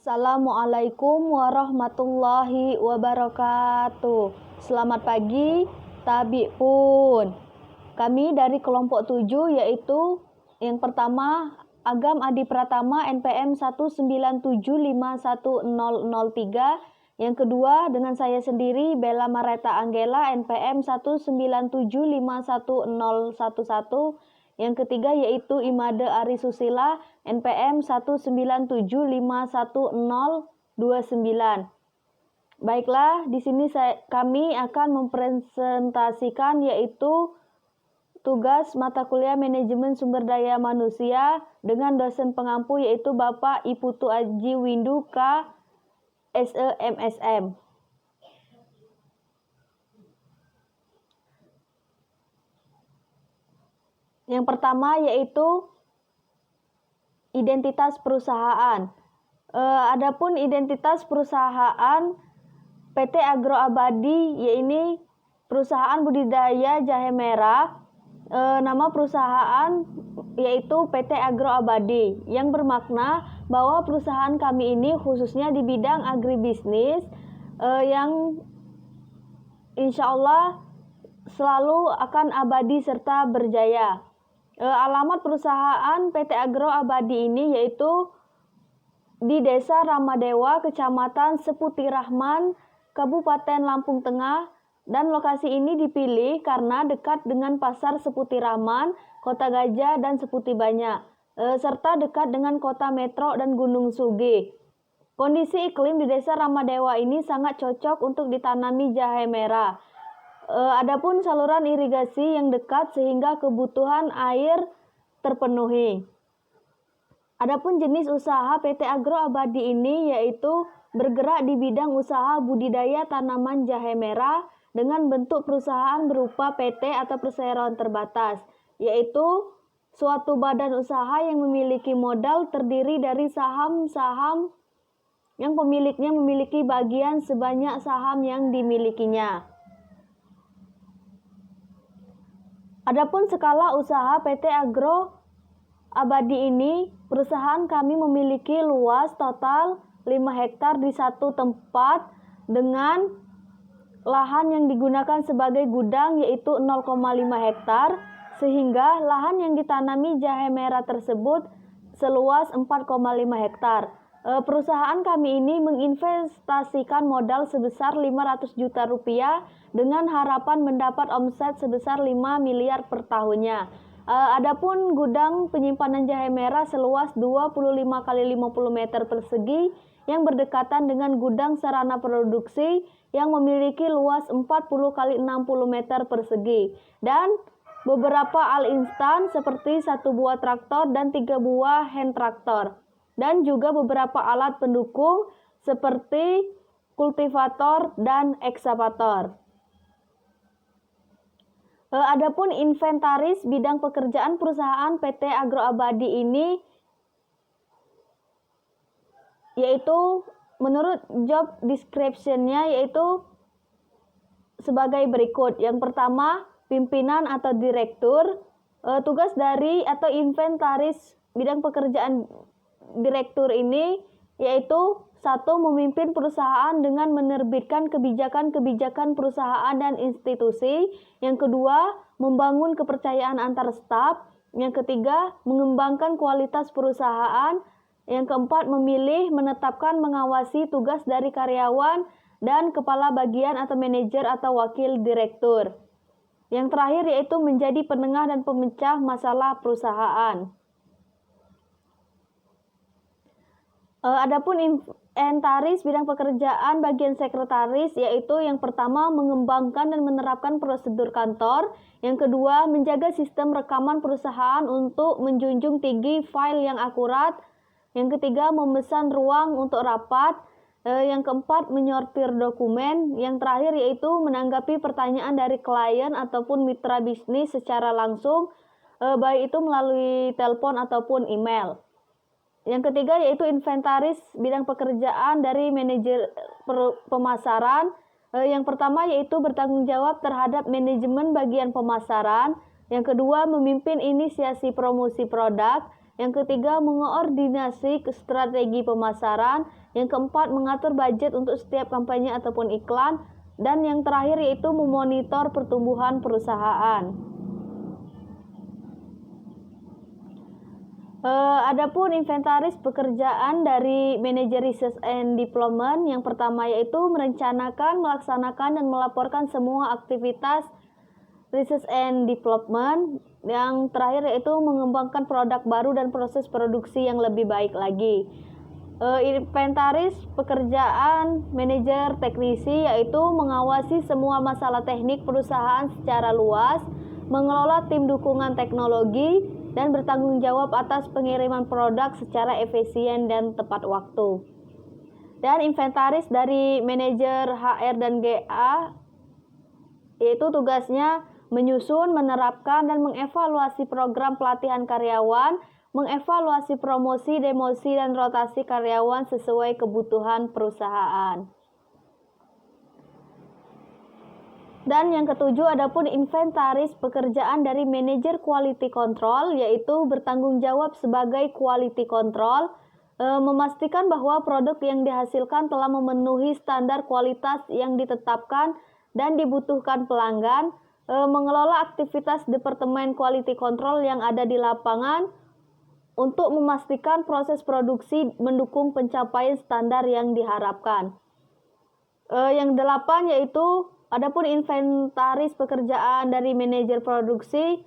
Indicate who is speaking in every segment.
Speaker 1: Assalamualaikum warahmatullahi wabarakatuh. Selamat pagi, Tabi pun. Kami dari kelompok 7 yaitu yang pertama Agam Adi Pratama NPM 197511003. Yang kedua dengan saya sendiri Bella Mareta Anggela NPM 197511011. Yang ketiga yaitu Imade Ari Susila NPM 197511029. Baiklah, di sini kami akan mempresentasikan yaitu tugas mata kuliah Manajemen Sumber Daya Manusia dengan dosen pengampu yaitu Bapak Iputu Aji Windu K. SE MSM. Yang pertama yaitu identitas perusahaan. Adapun identitas perusahaan PT Agro Abadi yaitu perusahaan budidaya jahe merah. Nama perusahaan yaitu PT Agro Abadi yang bermakna bahwa perusahaan kami ini khususnya di bidang agribisnis yang insya Allah selalu akan abadi serta berjaya. Alamat perusahaan PT Agro Abadi ini yaitu di Desa Ramadewa, Kecamatan Seputi Rahman, Kabupaten Lampung Tengah, dan lokasi ini dipilih karena dekat dengan Pasar Seputi Rahman, Kota Gajah, dan Seputi Banyak, serta dekat dengan Kota Metro dan Gunung Sugi. Kondisi iklim di Desa Ramadewa ini sangat cocok untuk ditanami jahe merah. Adapun saluran irigasi yang dekat sehingga kebutuhan air terpenuhi. Adapun jenis usaha PT Agro Abadi ini yaitu bergerak di bidang usaha budidaya tanaman jahe merah dengan bentuk perusahaan berupa PT atau perseroan terbatas, yaitu suatu badan usaha yang memiliki modal terdiri dari saham-saham yang pemiliknya memiliki bagian sebanyak saham yang dimilikinya. Adapun skala usaha PT Agro Abadi ini, perusahaan kami memiliki luas total 5 hektar di satu tempat dengan lahan yang digunakan sebagai gudang yaitu 0,5 hektar, sehingga lahan yang ditanami jahe merah tersebut seluas 4,5 hektar. Perusahaan kami ini menginvestasikan modal sebesar 500 juta rupiah dengan harapan mendapat omset sebesar 5 miliar per tahunnya. Adapun gudang penyimpanan jahe merah seluas 25 kali 50 meter persegi yang berdekatan dengan gudang sarana produksi yang memiliki luas 40 kali 60 meter persegi dan beberapa al instan seperti 1 buah traktor dan 3 buah hand traktor, dan juga beberapa alat pendukung seperti kultivator dan ekskavator. Adapun inventaris bidang pekerjaan perusahaan PT Agro Abadi ini yaitu menurut job description-nya yaitu sebagai berikut. Yang pertama, pimpinan atau direktur. Tugas dari atau inventaris bidang pekerjaan direktur ini yaitu 1. Memimpin perusahaan dengan menerbitkan kebijakan-kebijakan perusahaan dan institusi. Yang kedua, membangun kepercayaan antar staf. Yang ketiga, mengembangkan kualitas perusahaan. Yang keempat, memilih, menetapkan, mengawasi tugas dari karyawan dan kepala bagian atau manajer atau wakil direktur. Yang terakhir yaitu menjadi penengah dan pemecah masalah perusahaan. Adapun inventaris bidang pekerjaan bagian sekretaris yaitu yang pertama mengembangkan dan menerapkan prosedur kantor, yang kedua menjaga sistem rekaman perusahaan untuk menjunjung tinggi file yang akurat, yang ketiga memesan ruang untuk rapat, yang keempat menyortir dokumen, yang terakhir yaitu menanggapi pertanyaan dari klien ataupun mitra bisnis secara langsung, baik itu melalui telepon ataupun email. Yang ketiga yaitu inventaris bidang pekerjaan dari manajer pemasaran. Yang pertama yaitu bertanggung jawab terhadap manajemen bagian pemasaran. Yang kedua memimpin inisiasi promosi produk. Yang ketiga, mengoordinasi strategi pemasaran. Yang keempat, mengatur budget untuk setiap kampanye ataupun iklan. Dan yang terakhir yaitu memonitor pertumbuhan perusahaan. Adapun inventaris pekerjaan dari manajer research and development, yang pertama yaitu merencanakan, melaksanakan, dan melaporkan semua aktivitas research and development. Yang terakhir yaitu mengembangkan produk baru dan proses produksi yang lebih baik lagi. Inventaris pekerjaan manajer teknisi yaitu mengawasi semua masalah teknik perusahaan secara luas, mengelola tim dukungan teknologi, dan bertanggung jawab atas pengiriman produk secara efisien dan tepat waktu. Dan inventaris dari manajer HR dan GA yaitu tugasnya menyusun, menerapkan, dan mengevaluasi program pelatihan karyawan, mengevaluasi promosi, demosi, dan rotasi karyawan sesuai kebutuhan perusahaan. Dan yang ketujuh, adapun inventaris pekerjaan dari manajer quality control, yaitu bertanggung jawab sebagai quality control, memastikan bahwa produk yang dihasilkan telah memenuhi standar kualitas yang ditetapkan dan dibutuhkan pelanggan, mengelola aktivitas departemen quality control yang ada di lapangan untuk memastikan proses produksi mendukung pencapaian standar yang diharapkan. Yang delapan yaitu adapun inventaris pekerjaan dari manajer produksi,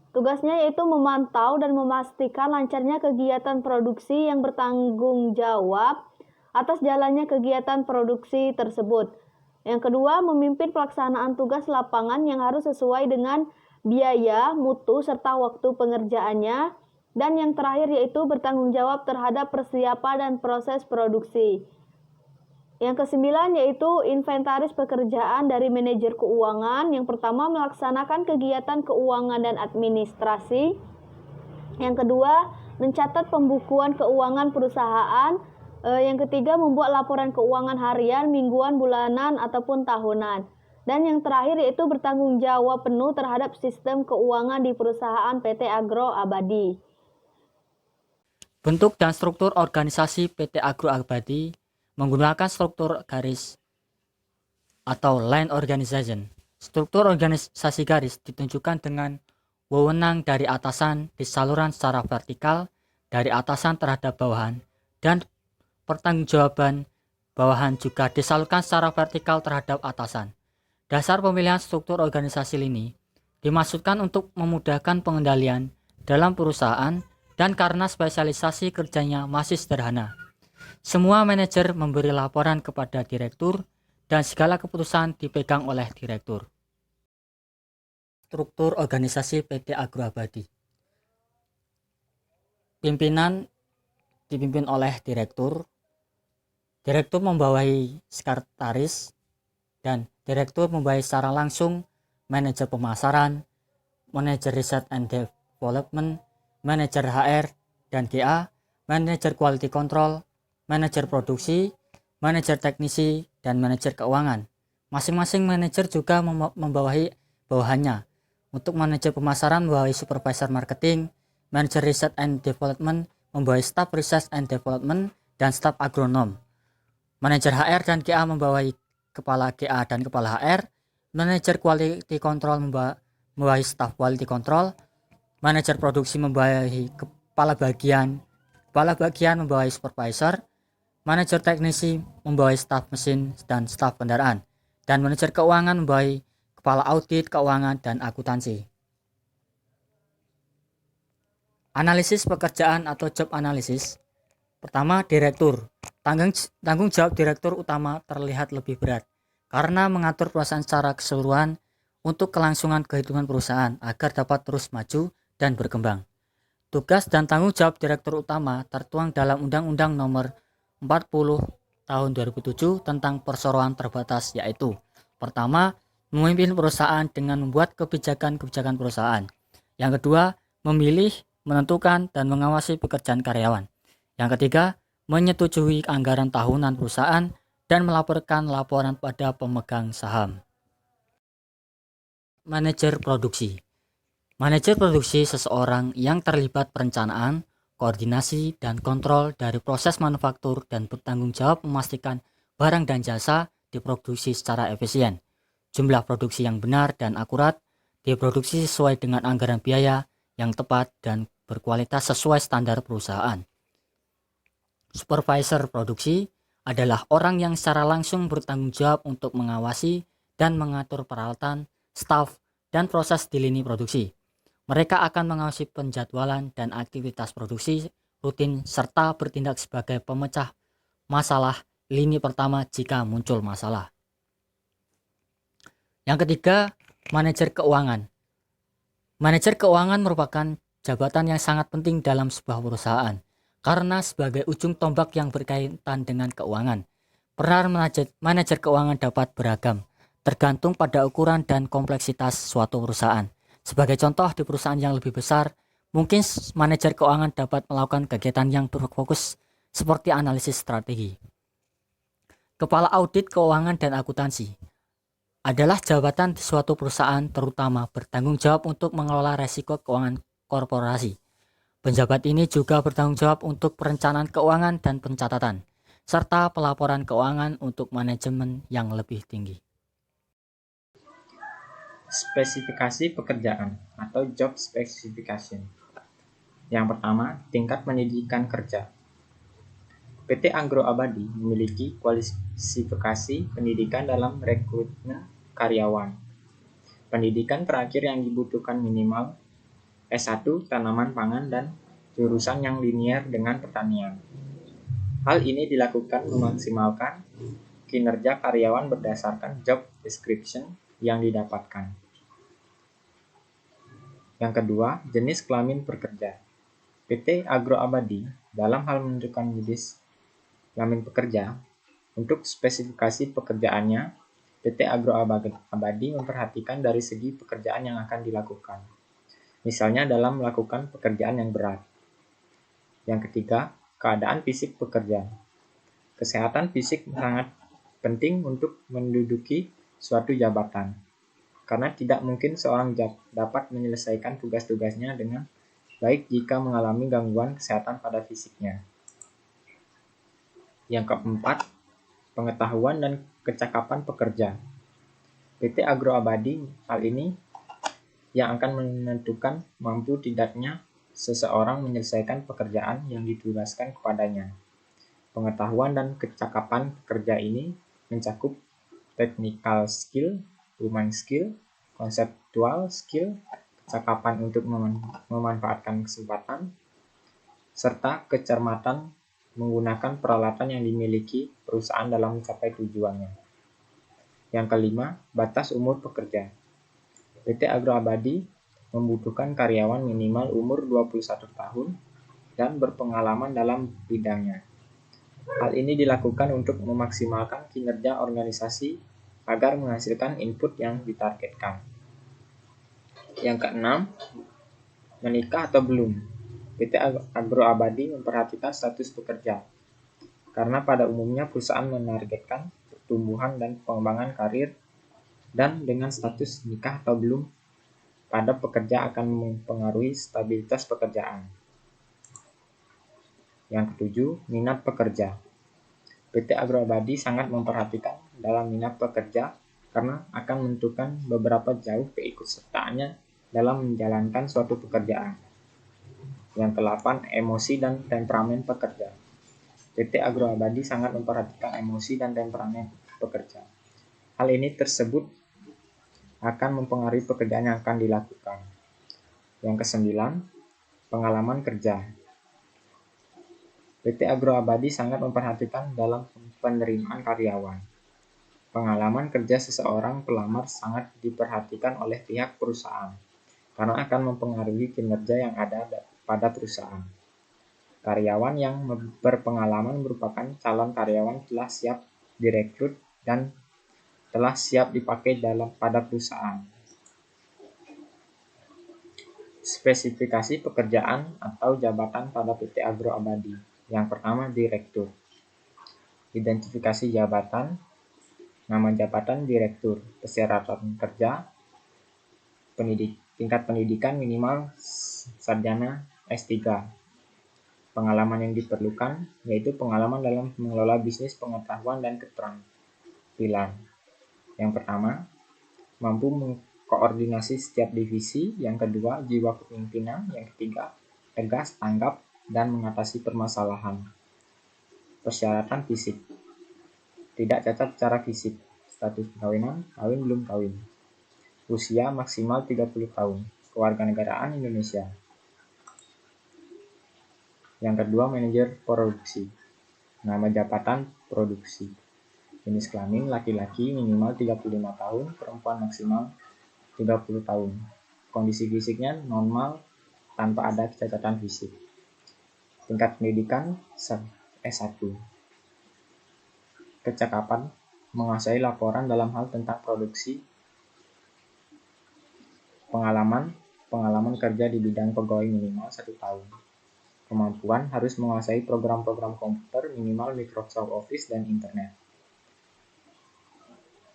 Speaker 1: tugasnya yaitu memantau dan memastikan lancarnya kegiatan produksi yang bertanggung jawab atas jalannya kegiatan produksi tersebut. Yang kedua, memimpin pelaksanaan tugas lapangan yang harus sesuai dengan biaya, mutu, serta waktu pengerjaannya. Dan yang terakhir yaitu bertanggung jawab terhadap persiapan dan proses produksi. Yang kesembilan yaitu inventaris pekerjaan dari manajer keuangan. Yang pertama, melaksanakan kegiatan keuangan dan administrasi. Yang kedua, mencatat pembukuan keuangan perusahaan. Yang ketiga, membuat laporan keuangan harian, mingguan, bulanan, ataupun tahunan. Dan yang terakhir yaitu bertanggung jawab penuh terhadap sistem keuangan di perusahaan PT Agro Abadi.
Speaker 2: Bentuk dan struktur organisasi PT Agro Abadi menggunakan struktur garis atau line organization. Struktur organisasi garis ditunjukkan dengan wewenang dari atasan di saluran secara vertikal, dari atasan terhadap bawahan, dan pertanggungjawaban bawahan juga disalurkan secara vertikal terhadap atasan. Dasar pemilihan struktur organisasi ini dimaksudkan untuk memudahkan pengendalian dalam perusahaan dan karena spesialisasi kerjanya masih sederhana. Semua manajer memberi laporan kepada direktur dan segala keputusan dipegang oleh direktur. Struktur organisasi PT Agro Abadi. Pimpinan dipimpin oleh direktur. Direktur membawahi sekretaris dan direktur membawahi secara langsung manajer pemasaran, manajer riset and development, manajer HR dan GA, manajer quality control, manajer produksi, manajer teknisi, dan manajer keuangan. Masing-masing manajer juga membawahi bawahannya. Untuk manajer pemasaran membawahi supervisor marketing, manajer riset and development membawahi staf riset and development dan staf agronom. Manajer HR dan GA membawahi kepala GA dan kepala HR, manajer quality control membawahi staf quality control, manajer produksi membawahi kepala bagian membawahi supervisor, manajer teknisi membawahi staf mesin dan staf kendaraan, dan manajer keuangan membawahi kepala audit keuangan dan akuntansi. Analisis pekerjaan atau job analysis. Pertama, direktur. Tanggung jawab direktur utama terlihat lebih berat karena mengatur perusahaan secara keseluruhan untuk kelangsungan kehidupan perusahaan agar dapat terus maju dan berkembang. Tugas dan tanggung jawab direktur utama tertuang dalam Undang-Undang Nomor 40 Tahun 2007 tentang perseroan terbatas, yaitu pertama, memimpin perusahaan dengan membuat kebijakan-kebijakan perusahaan. Yang kedua, memilih, menentukan, dan mengawasi pekerjaan karyawan. Yang ketiga, menyetujui anggaran tahunan perusahaan dan melaporkan laporan pada pemegang saham. Manajer produksi. Manajer produksi seseorang yang terlibat perencanaan, koordinasi dan kontrol dari proses manufaktur, dan bertanggung jawab memastikan barang dan jasa diproduksi secara efisien, jumlah produksi yang benar dan akurat, diproduksi sesuai dengan anggaran biaya yang tepat dan berkualitas sesuai standar perusahaan. Supervisor produksi adalah orang yang secara langsung bertanggung jawab untuk mengawasi dan mengatur peralatan, staf, dan proses di lini produksi. Mereka akan mengawasi penjadwalan dan aktivitas produksi rutin serta bertindak sebagai pemecah masalah lini pertama jika muncul masalah. Yang ketiga, manajer keuangan. Manajer keuangan merupakan jabatan yang sangat penting dalam sebuah perusahaan karena sebagai ujung tombak yang berkaitan dengan keuangan. Peran manajer keuangan dapat beragam, tergantung pada ukuran dan kompleksitas suatu perusahaan. Sebagai contoh, di perusahaan yang lebih besar, mungkin manajer keuangan dapat melakukan kegiatan yang berfokus seperti analisis strategi. Kepala audit keuangan dan akuntansi adalah jabatan di suatu perusahaan terutama bertanggung jawab untuk mengelola resiko keuangan korporasi. Penjabat ini juga bertanggung jawab untuk perencanaan keuangan dan pencatatan, serta pelaporan keuangan untuk manajemen yang lebih tinggi.
Speaker 3: Spesifikasi pekerjaan atau job specification. Yang pertama, tingkat pendidikan kerja. PT Agro Abadi memiliki kualifikasi pendidikan dalam rekrutmen karyawan. Pendidikan terakhir yang dibutuhkan minimal S1 tanaman pangan dan jurusan yang linier dengan pertanian. Hal ini dilakukan memaksimalkan kinerja karyawan berdasarkan job description yang didapatkan. Yang kedua, jenis kelamin pekerja. PT Agro Abadi dalam hal menentukan jenis kelamin pekerja, untuk spesifikasi pekerjaannya, PT Agro Abadi memperhatikan dari segi pekerjaan yang akan dilakukan. Misalnya dalam melakukan pekerjaan yang berat. Yang ketiga, keadaan fisik pekerja. Kesehatan fisik sangat penting untuk menduduki suatu jabatan, karena tidak mungkin seorang dapat menyelesaikan tugas-tugasnya dengan baik jika mengalami gangguan kesehatan pada fisiknya. Yang keempat, pengetahuan dan kecakapan pekerja. PT Agro Abadi hal ini yang akan menentukan mampu tidaknya seseorang menyelesaikan pekerjaan yang ditugaskan kepadanya. Pengetahuan dan kecakapan pekerja ini mencakup technical skill, human skill, conceptual skill, kecakapan untuk memanfaatkan kesempatan, serta kecermatan menggunakan peralatan yang dimiliki perusahaan dalam mencapai tujuannya. Yang kelima, batas umur pekerja. PT Agro Abadi membutuhkan karyawan minimal umur 21 tahun dan berpengalaman dalam bidangnya. Hal ini dilakukan untuk memaksimalkan kinerja organisasi agar menghasilkan input yang ditargetkan. Yang keenam, menikah atau belum. PT Agro Abadi memperhatikan status pekerja, karena pada umumnya perusahaan menargetkan pertumbuhan dan pengembangan karir, dan dengan status nikah atau belum pada pekerja akan mempengaruhi stabilitas pekerjaan. Yang ketujuh, minat pekerja. PT Agro Abadi sangat memperhatikan dalam minat pekerja karena akan menentukan beberapa jauh keikutsertaannya dalam menjalankan suatu pekerjaan. Yang ke-8, emosi dan temperamen pekerja. PT Agro Abadi sangat memperhatikan emosi dan temperamen pekerja. Hal ini tersebut akan mempengaruhi pekerjaan yang akan dilakukan. Yang ke-9, pengalaman kerja. PT Agro Abadi sangat memperhatikan dalam penerimaan karyawan. Pengalaman kerja seseorang pelamar sangat diperhatikan oleh pihak perusahaan, karena akan mempengaruhi kinerja yang ada pada perusahaan. Karyawan yang berpengalaman merupakan calon karyawan telah siap direkrut dan telah siap dipakai pada perusahaan. Spesifikasi pekerjaan atau jabatan pada PT Agro Abadi. Yang pertama, direktur. Identifikasi jabatan, nama jabatan direktur, persyaratan kerja, tingkat pendidikan minimal sarjana S3, Pengalaman yang diperlukan yaitu pengalaman dalam mengelola bisnis, pengetahuan, dan keterampilan. Yang pertama, mampu mengkoordinasi setiap divisi. Yang kedua, jiwa kepemimpinan. Yang ketiga, tegas, tanggap, dan mengatasi permasalahan. Persyaratan fisik. Tidak cacat secara fisik. Status perkawinan, kawin belum kawin. Usia maksimal 30 tahun. Kewarganegaraan Indonesia. Yang kedua, manajer produksi. Nama jabatan produksi. Jenis kelamin laki-laki minimal 35 tahun, perempuan maksimal 30 tahun. Kondisi fisiknya normal tanpa ada kecacatan fisik. Tingkat pendidikan S1. Kecakapan menguasai laporan dalam hal tentang produksi. Pengalaman kerja di bidang pegawai minimal 1 tahun. Kemampuan harus menguasai program-program komputer minimal Microsoft Office dan Internet.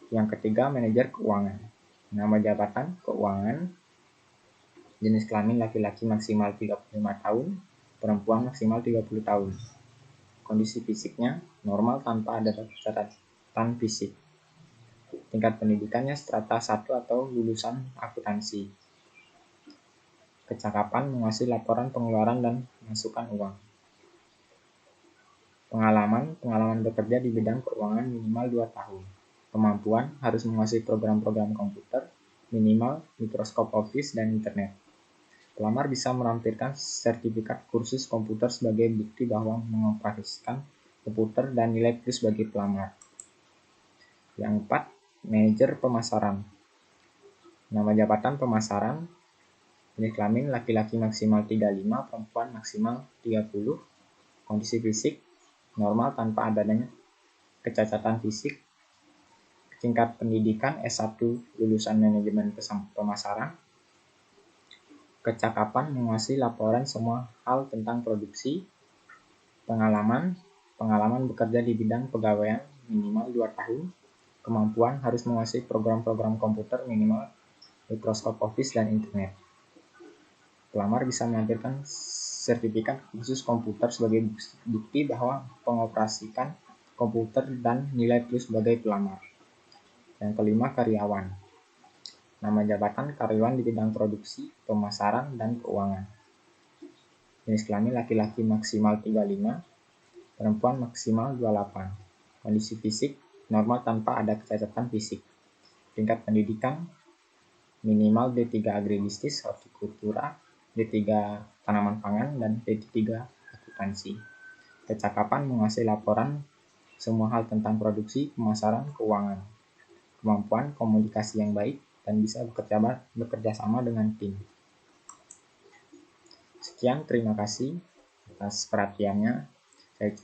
Speaker 3: Yang ketiga, manajer keuangan. Nama jabatan keuangan. Jenis kelamin laki-laki maksimal 35 tahun, perempuan maksimal 30 tahun. Kondisi fisiknya normal tanpa ada catatan fisik. Tingkat pendidikannya strata 1 atau lulusan akuntansi. Kecakapan menguasai laporan pengeluaran dan masukan uang. Pengalaman bekerja di bidang keuangan minimal 2 tahun. Kemampuan harus menguasai program-program komputer minimal Microsoft Office dan Internet. Pelamar bisa melampirkan sertifikat kursus komputer sebagai bukti bahwa mengoperasikan komputer dan nilai plus bagi pelamar. Yang 4, manajer pemasaran. Nama jabatan pemasaran. Jenis kelamin laki-laki maksimal 35, perempuan maksimal 30. Kondisi fisik normal tanpa adanya kecacatan fisik. Tingkat pendidikan S1 lulusan manajemen pemasaran. Kecakapan menguasai laporan semua hal tentang produksi. Pengalaman bekerja di bidang pegawaian minimal 2 tahun. Kemampuan harus menguasai program-program komputer minimal Microsoft Office dan Internet. Pelamar bisa melampirkan sertifikat kursus komputer sebagai bukti bahwa mengoperasikan komputer dan nilai plus sebagai pelamar. Yang kelima, karyawan. Nama jabatan karyawan di bidang produksi, pemasaran, dan keuangan. Jenis kelamin laki-laki maksimal 35, perempuan maksimal 28. Kondisi fisik normal tanpa ada kecacatan fisik. Tingkat pendidikan minimal D3 agribisnis hortikultura, D3 tanaman pangan, dan D3 akuntansi. Kecakapan menguasai laporan semua hal tentang produksi, pemasaran, keuangan. Kemampuan komunikasi yang baik dan bisa bekerja sama dengan tim. Sekian, terima kasih atas perhatiannya. Saya